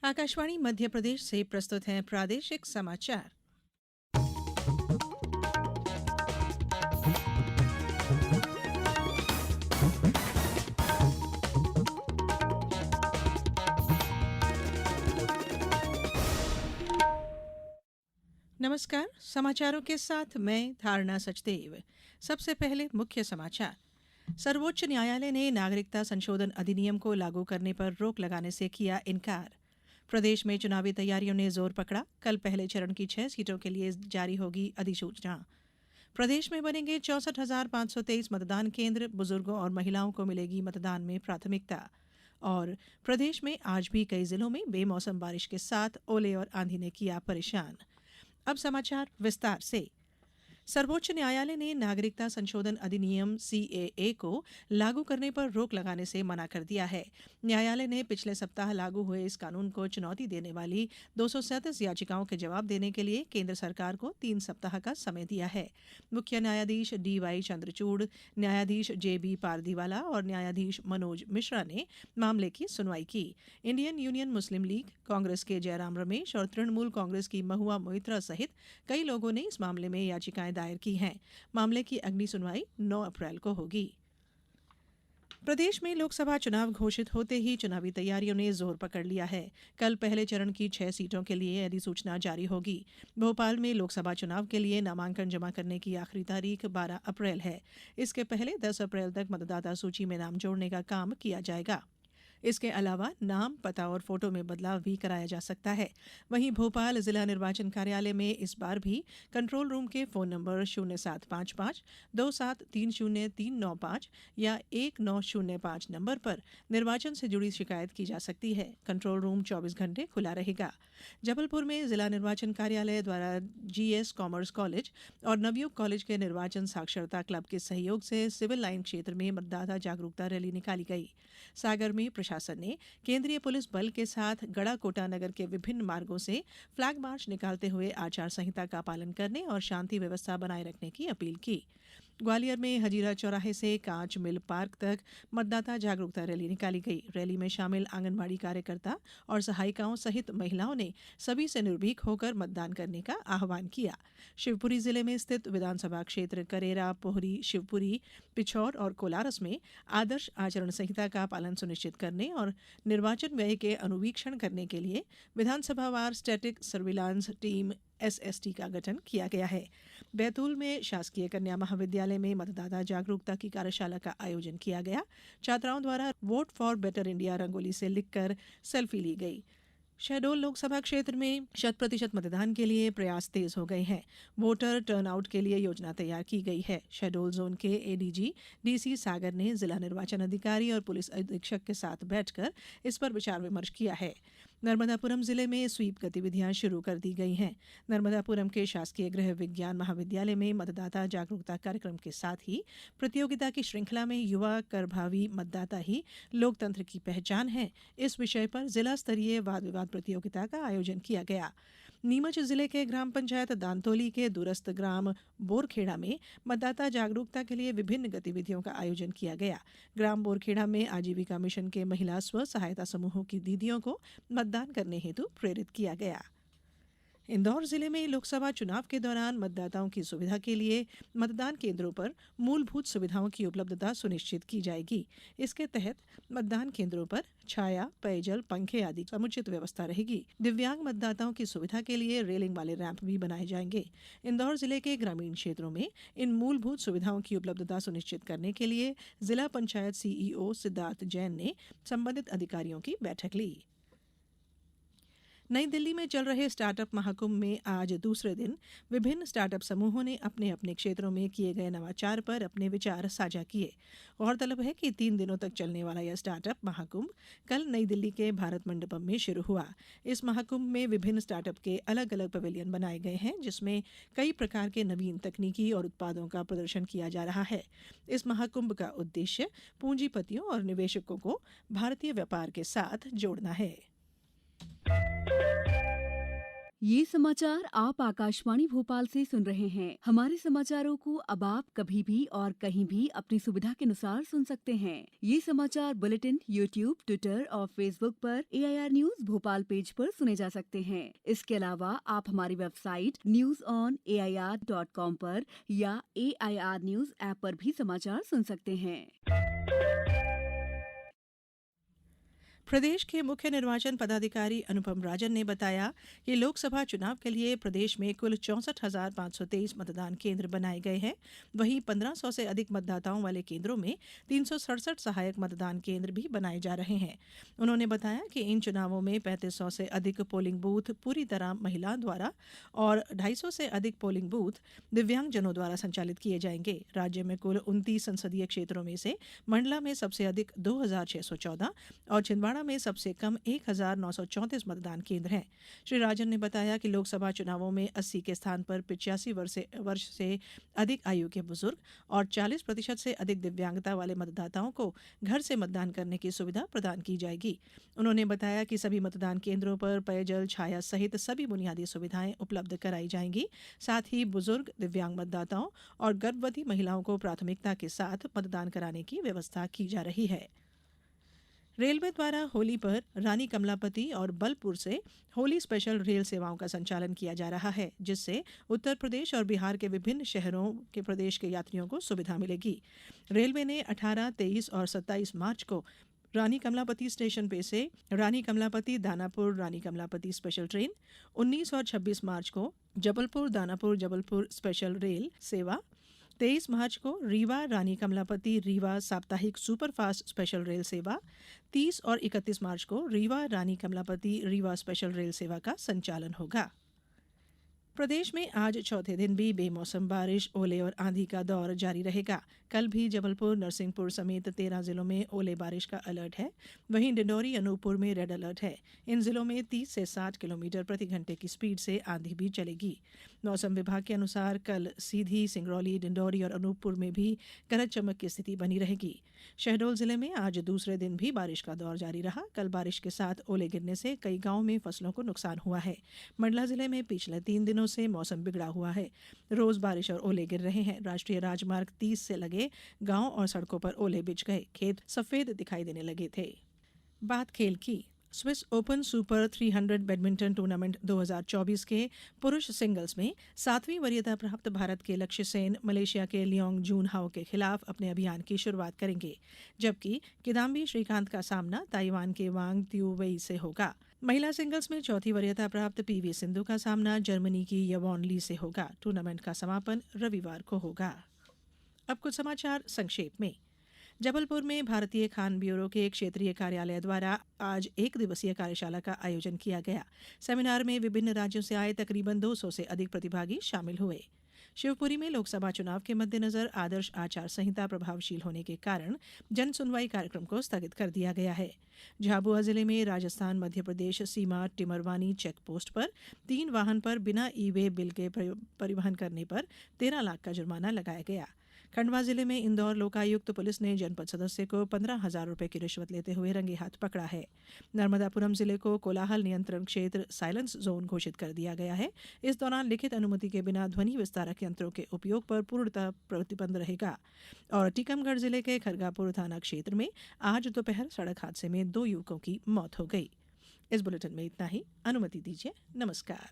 आकाशवाणी मध्य प्रदेश से प्रस्तुत हैं प्रादेशिक समाचार। नमस्कार, समाचारों के साथ मैं धारणा सचदेव। सबसे पहले मुख्य समाचार। सर्वोच्च न्यायालय ने नागरिकता संशोधन अधिनियम को लागू करने पर रोक लगाने से किया इनकार। प्रदेश में चुनावी तैयारियों ने जोर पकड़ा। कल पहले चरण की 6 सीटों के लिए जारी होगी अधिसूचना। प्रदेश में बनेंगे 64,523 मतदान केंद्र। बुजुर्गों और महिलाओं को मिलेगी मतदान में प्राथमिकता। और प्रदेश में आज भी कई जिलों में बेमौसम बारिश के साथ ओले और आंधी ने किया परेशान। अब समाचार विस्तार से। सर्वोच्च न्यायालय ने नागरिकता संशोधन अधिनियम सीएए को लागू करने पर रोक लगाने से मना कर दिया है। न्यायालय ने पिछले सप्ताह लागू हुए इस कानून को चुनौती देने वाली 237 याचिकाओं के जवाब देने के लिए केंद्र सरकार को 3 सप्ताह का समय दिया है। मुख्य न्यायाधीश डीवाई चंद्रचूड़, न्यायाधीश जेबी पारदीवाला और न्यायाधीश मनोज मिश्रा ने मामले की सुनवाई की। इंडियन यूनियन मुस्लिम लीग, कांग्रेस के जयराम रमेश और तृणमूल कांग्रेस की महुआ मोइत्रा सहित कई लोगों ने इस मामले में याचिकाएं दायर की हैं। मामले की अगली सुनवाई 9 अप्रैल को होगी। प्रदेश में लोकसभा चुनाव घोषित होते ही चुनावी तैयारियों ने जोर पकड़ लिया है। कल पहले चरण की 6 सीटों के लिए अधिसूचना जारी होगी। भोपाल में लोकसभा चुनाव के लिए नामांकन जमा करने की आखिरी तारीख 12 अप्रैल है। इसके पहले 10 अप्रैल तक मतदाता सूची में नाम जोड़ने का काम किया जाएगा। इसके अलावा नाम, पता और फोटो में बदलाव भी कराया जा सकता है। वहीं भोपाल जिला निर्वाचन कार्यालय में इस बार भी कंट्रोल रूम के फोन नंबर 0755 2730395 या 1905 नंबर पर निर्वाचन से जुड़ी शिकायत की जा सकती है। कंट्रोल रूम 24 घंटे खुला रहेगा। जबलपुर में जिला निर्वाचन कार्यालय द्वारा जीएस कॉमर्स कॉलेज और नवयुग कॉलेज के निर्वाचन साक्षरता क्लब के सहयोग से सिविल लाइन क्षेत्र में मतदाता जागरूकता रैली निकाली गई। सागर में प्रशासन ने केंद्रीय पुलिस बल के साथ गड़ा कोटा नगर के विभिन्न मार्गों से फ्लैग मार्च निकालते हुए आचार संहिता का पालन करने और शांति व्यवस्था बनाए रखने की अपील की। ग्वालियर में हजीरा चौराहे से कांच मिल पार्क तक मतदाता जागरूकता रैली निकाली गई। रैली में शामिल आंगनबाड़ी कार्यकर्ता और सहायिकाओं सहित महिलाओं ने सभी से निर्भीक होकर मतदान करने का आह्वान किया। शिवपुरी जिले में स्थित विधानसभा क्षेत्र करेरा, पोहरी, शिवपुरी, पिछौर और कोलारस में आदर्श आचरण संहिता का पालन सुनिश्चित करने और निर्वाचन व्यय के अनुवीक्षण करने के लिए विधानसभावार स्टैटिक सर्विलांस टीम एसएसटी का गठन किया गया है। बैतूल में शासकीय कन्या महाविद्यालय में मतदाता जागरूकता की कार्यशाला का आयोजन किया गया। छात्राओं द्वारा vote for better India rangoli से लिखकर सेल्फी ली गई। शहडोल लोकसभा क्षेत्र में 100% मतदान के लिए प्रयास तेज हो गए हैं। वोटर टर्नआउट के लिए योजना तैयार की गई है। शहडोल जोन के एडीजी डीसी सागर ने जिला निर्वाचन अधिकारी और पुलिस अधीक्षक के साथ बैठकर इस पर विचार विमर्श किया है। नर्मदापुरम जिले में स्वीप गतिविधियां शुरू कर दी गई हैं। नर्मदापुरम के शासकीय गृह विज्ञान महाविद्यालय में मतदाता जागरूकता कार्यक्रम के साथ ही प्रतियोगिता की श्रृंखला में युवा कर भावी मतदाता ही लोकतंत्र की पहचान है, इस विषय पर जिला स्तरीय वाद विवाद प्रतियोगिता का आयोजन किया गया। नीमच जिले के ग्राम पंचायत दांतोली के दूरस्थ ग्राम बोरखेड़ा में मतदाता जागरूकता के लिए विभिन्न गतिविधियों का आयोजन किया गया। ग्राम बोरखेड़ा में आजीविका मिशन के महिला स्व सहायता समूहों की दीदियों को मतदान करने हेतु प्रेरित किया गया। इंदौर जिले में लोकसभा चुनाव के दौरान मतदाताओं की सुविधा के लिए मतदान केंद्रों पर मूलभूत सुविधाओं की उपलब्धता सुनिश्चित की जाएगी। इसके तहत मतदान केंद्रों पर छाया, पेयजल, पंखे आदि समुचित व्यवस्था रहेगी। दिव्यांग मतदाताओं की सुविधा के लिए रेलिंग वाले रैंप भी बनाए जाएंगे। इंदौर जिले के ग्रामीण क्षेत्रों में इन मूलभूत सुविधाओं की उपलब्धता सुनिश्चित करने के लिए जिला पंचायत सीईओ सिद्धार्थ जैन ने संबंधित अधिकारियों की बैठक ली। नई दिल्ली में चल रहे स्टार्टअप महाकुंभ में आज दूसरे दिन विभिन्न स्टार्टअप समूहों ने अपने अपने क्षेत्रों में किए गए नवाचार पर अपने विचार साझा किए। गौरतलब है कि 3 दिनों तक चलने वाला यह स्टार्टअप महाकुंभ कल नई दिल्ली के भारत मंडपम में शुरू हुआ। इस महाकुंभ में विभिन्न स्टार्टअप के अलग अलग पवेलियन बनाए गए हैं, जिसमें कई प्रकार के नवीन तकनीकी और उत्पादों का प्रदर्शन किया जा रहा है। इस महाकुंभ का उद्देश्य पूंजीपतियों और निवेशकों को भारतीय व्यापार के साथ जोड़ना है। ये समाचार आप आकाशवाणी भोपाल से सुन रहे हैं। हमारे समाचारों को अब आप कभी भी और कहीं भी अपनी सुविधा के अनुसार सुन सकते हैं। ये समाचार बुलेटिन यूट्यूब, ट्विटर और फेसबुक पर AIR न्यूज भोपाल पेज पर सुने जा सकते हैं। इसके अलावा आप हमारी वेबसाइट newsonair.com पर या AIR न्यूज ऐप पर भी समाचार सुन सकते हैं। प्रदेश के मुख्य निर्वाचन पदाधिकारी अनुपम राजन ने बताया कि लोकसभा चुनाव के लिए प्रदेश में कुल 64,523 मतदान केंद्र बनाए गए हैं। वहीं 1,500 से अधिक मतदाताओं वाले केंद्रों में 367 सहायक मतदान केंद्र भी बनाए जा रहे हैं। उन्होंने बताया कि इन चुनावों में 3,500 से अधिक पोलिंग बूथ पूरी तरह महिलाओं द्वारा और 250 से अधिक पोलिंग बूथ दिव्यांगजनों द्वारा संचालित किए जाएंगे। राज्य में कुल 29 संसदीय क्षेत्रों में से मंडला में सबसे अधिक 2,614 और छिंदवाड़ा में सबसे कम 1,934 मतदान केंद्र हैं। श्री राजन ने बताया कि लोकसभा चुनावों में 80 के स्थान पर 85 वर्ष से अधिक आयु के बुजुर्ग और 40% से अधिक दिव्यांगता वाले मतदाताओं को घर से मतदान करने की सुविधा प्रदान की जाएगी। उन्होंने बताया कि सभी मतदान केंद्रों पर पेयजल, छाया सहित सभी बुनियादी सुविधाएं उपलब्ध कराई जाएंगी। साथ ही बुजुर्ग, दिव्यांग मतदाताओं और गर्भवती महिलाओं को प्राथमिकता के साथ मतदान कराने की व्यवस्था की जा रही है। रेलवे द्वारा होली पर रानी कमलापति और बलपुर से होली स्पेशल रेल सेवाओं का संचालन किया जा रहा है, जिससे उत्तर प्रदेश और बिहार के विभिन्न शहरों के प्रदेश के यात्रियों को सुविधा मिलेगी। रेलवे ने 18, 23 और 27 मार्च को रानी कमलापति स्टेशन पे से रानी कमलापति दानापुर रानी कमलापति स्पेशल ट्रेन, 19 और 26 मार्च को जबलपुर दानापुर जबलपुर स्पेशल रेल सेवा, 23 मार्च को रीवा रानी कमलापति रीवा साप्ताहिक सुपरफास्ट स्पेशल रेल सेवा, 30 और 31 मार्च को रीवा रानी कमलापति रीवा स्पेशल रेल सेवा का संचालन होगा। प्रदेश में आज चौथे दिन भी बेमौसम बारिश, ओले और आंधी का दौर जारी रहेगा। कल भी जबलपुर, नरसिंहपुर समेत 13 जिलों में ओले बारिश का अलर्ट है। वहीं डिंडौरी, अनूपपुर में रेड अलर्ट है। इन जिलों में 30 से 60 किलोमीटर प्रति घंटे की स्पीड से आंधी भी चलेगी। मौसम विभाग के अनुसार कल सीधी, सिंगरौली, डिंडौरी और अनूपपुर में भी गरज चमक की स्थिति बनी रहेगी। शहडोल जिले में आज दूसरे दिन भी बारिश का दौर जारी रहा। कल बारिश के साथ ओले गिरने से कई गांवों में फसलों को नुकसान हुआ है। मंडला जिले में पिछले 3 दिनों से मौसम बिगड़ा हुआ है। रोज बारिश और ओले गिर रहे हैं। राष्ट्रीय राजमार्ग 30 से लगे गांव और सड़कों पर ओले बिछ गए। खेत सफेद दिखाई देने लगे थे। बात खेल की। Swiss open super 300 badminton tournament 2024 के पुरुष सिंगल्स में 7वीं वरीयता प्राप्त भारत के लक्ष्य सेन मलेशिया के लियोंग जून हाओ के खिलाफ अपने अभियान की शुरुआत करेंगे, जबकि किदाम्बी श्रीकांत का सामना ताइवान के वांग त्यूवेई से होगा। महिला सिंगल्स में चौथी वरीयता प्राप्त पीवी सिंधु का सामना जर्मनी की यवॉन ली से होगा। टूर्नामेंट का समापन रविवार को होगा। अब कुछ समाचार संक्षेप में। जबलपुर में भारतीय खान ब्यूरो के क्षेत्रीय कार्यालय द्वारा आज 1 दिवसीय कार्यशाला का आयोजन किया गया। सेमिनार में विभिन्न राज्यों से आए तकरीबन 200 से अधिक प्रतिभागी शामिल हुए। शिवपुरी में लोकसभा चुनाव के मद्देनजर आदर्श आचार संहिता प्रभावशील होने के कारण जन सुनवाई कार्यक्रम को स्थगित कर दिया गया है। झाबुआ जिले में राजस्थान मध्य प्रदेश सीमा टिमरवानी चेक पोस्ट पर 3 वाहन पर बिना ई-वे बिल के परिवहन करने पर 13 लाख का जुर्माना लगाया गया। खंडवा जिले में इंदौर लोकायुक्त पुलिस ने जनपद सदस्य को 15,000 रुपए की रिश्वत लेते हुए रंगे हाथ पकड़ा है। नर्मदापुरम जिले को कोलाहल नियंत्रण क्षेत्र साइलेंस जोन घोषित कर दिया गया है। इस दौरान लिखित अनुमति के बिना ध्वनि विस्तारक यंत्रों के उपयोग पर पूर्णतः प्रतिबंध रहेगा। और टीकमगढ़ जिले के खरगापुर थाना क्षेत्र में आज दोपहर सड़क हादसे में 2 युवकों की मौत हो गई। इस बुलेटिन में इतना ही। अनुमति दीजिए। नमस्कार।